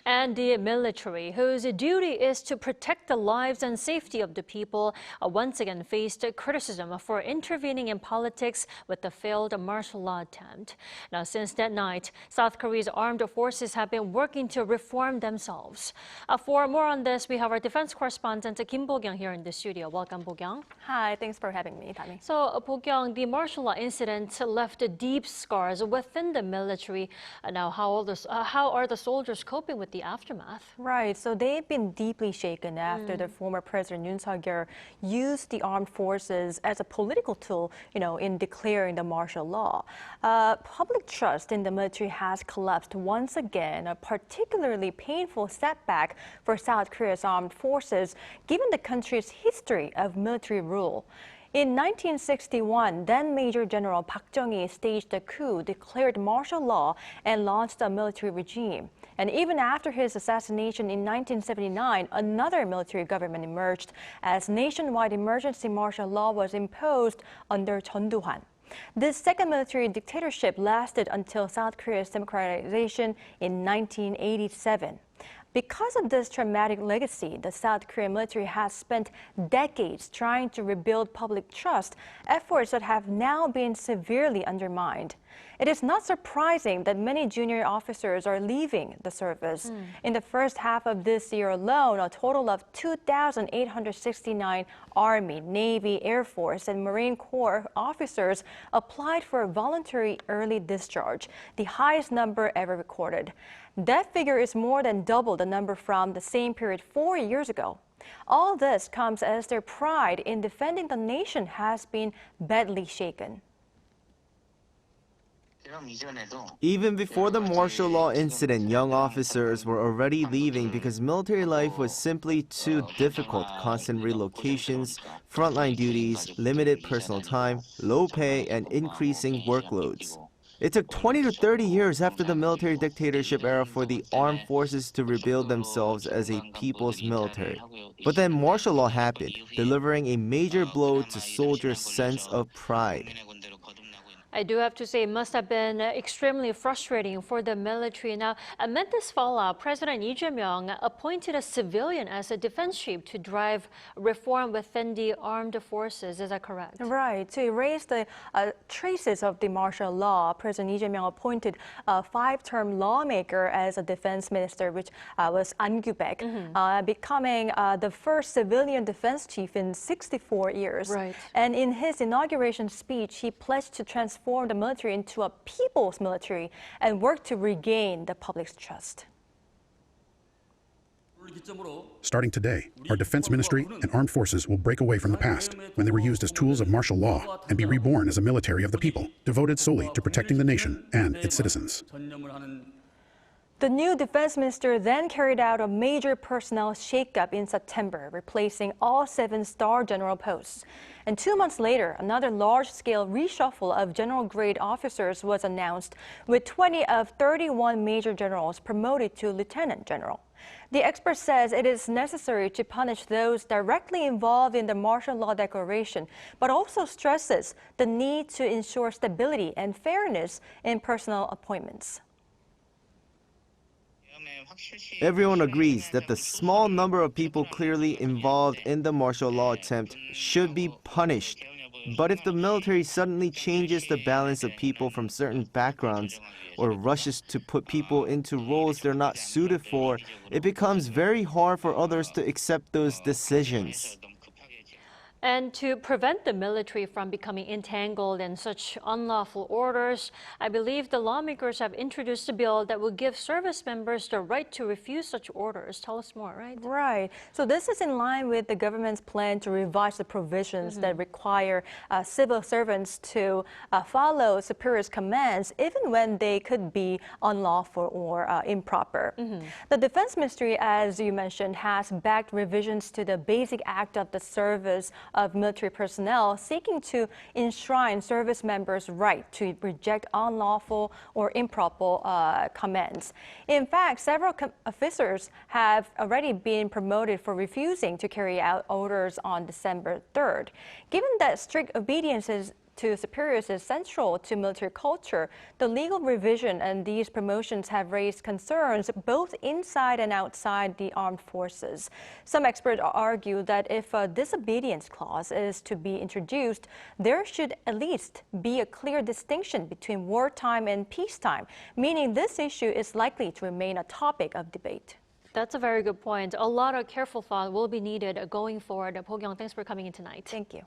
And the military, whose duty is to protect the lives and safety of the people, once again faced criticism for intervening in politics with the failed martial law attempt. Now, since that night, South Korea's armed forces have been working to reform themselves. For more on this, we have our defense correspondent Kim Bo-kyoung here in the studio. Welcome, Bo-kyoung. Hi, thanks for having me, Tami. So, Bo-kyoung, the martial law incident left deep scars within the military. Now, how are the soldiers coping with the aftermath? Right, so they've been deeply shaken after the former President Yoon Suk Yeol used the armed forces as a political tool, in declaring the martial law. Public trust in the military has collapsed once again, a particularly painful setback for South Korea's armed forces, given the country's history of military rule. In 1961, then Major General Park Chung-hee staged a coup, declared martial law, and launched a military regime. And even after his assassination in 1979, another military government emerged as nationwide emergency martial law was imposed under Chun Do-hwan. This second military dictatorship lasted until South Korea's democratization in 1987. Because of this traumatic legacy, the South Korean military has spent decades trying to rebuild public trust, efforts that have now been severely undermined. It is not surprising that many junior officers are leaving the service. In the first half of this year alone, a total of 2,869 Army, Navy, Air Force, and Marine Corps officers applied for voluntary early discharge, the highest number ever recorded. That figure is more than double the number from the same period 4 years ago. All this comes as their pride in defending the nation has been badly shaken. Even before the martial law incident, young officers were already leaving because military life was simply too difficult. Constant relocations, frontline duties, limited personal time, low pay, and increasing workloads. It took 20 to 30 years after the military dictatorship era for the armed forces to rebuild themselves as a people's military. But then martial law happened, delivering a major blow to soldiers' sense of pride. I do have to say it must have been extremely frustrating for the military. Now, amid this fallout, President Yoon Suk Yeol appointed a civilian as a defense chief to drive reform within the armed forces. Is that correct? Right. To erase the traces of the martial law, President Yoon Suk Yeol appointed a 5-term lawmaker as a defense minister, which was An Kyu-baek, becoming the first civilian defense chief in 64 years. Right. And in his inauguration speech, he pledged to transform the military into a people's military and work to regain the public's trust. Starting today, our defense ministry and armed forces will break away from the past, when they were used as tools of martial law, and be reborn as a military of the people, devoted solely to protecting the nation and its citizens. The new defense minister then carried out a major personnel shakeup in September, replacing all 7 star general posts. And 2 months later, another large-scale reshuffle of general-grade officers was announced, with 20 of 31 major generals promoted to lieutenant general. The expert says it is necessary to punish those directly involved in the martial law declaration, but also stresses the need to ensure stability and fairness in personnel appointments. Everyone agrees that the small number of people clearly involved in the martial law attempt should be punished. But if the military suddenly changes the balance of people from certain backgrounds or rushes to put people into roles they're not suited for, it becomes very hard for others to accept those decisions. And to prevent the military from becoming entangled in such unlawful orders, I believe the lawmakers have introduced a bill that will give service members the right to refuse such orders. Tell us more, right? Right. So this is in line with the government's plan to revise the provisions that require civil servants to follow superiors' commands, even when they could be unlawful or improper. The Defense Ministry, as you mentioned, has backed revisions to the Basic Act of the Service of military personnel, seeking to enshrine service members' right to reject unlawful or improper commands. In fact, several officers have already been promoted for refusing to carry out orders on December 3rd. Given that strict obedience is to superiors is central to military culture, the legal revision and these promotions have raised concerns both inside and outside the armed forces. Some experts argue that if a disobedience clause is to be introduced, there should at least be a clear distinction between wartime and peacetime, meaning this issue is likely to remain a topic of debate. That's a very good point. A lot of careful thought will be needed going forward. Bo-kyoung, thanks for coming in tonight. Thank you.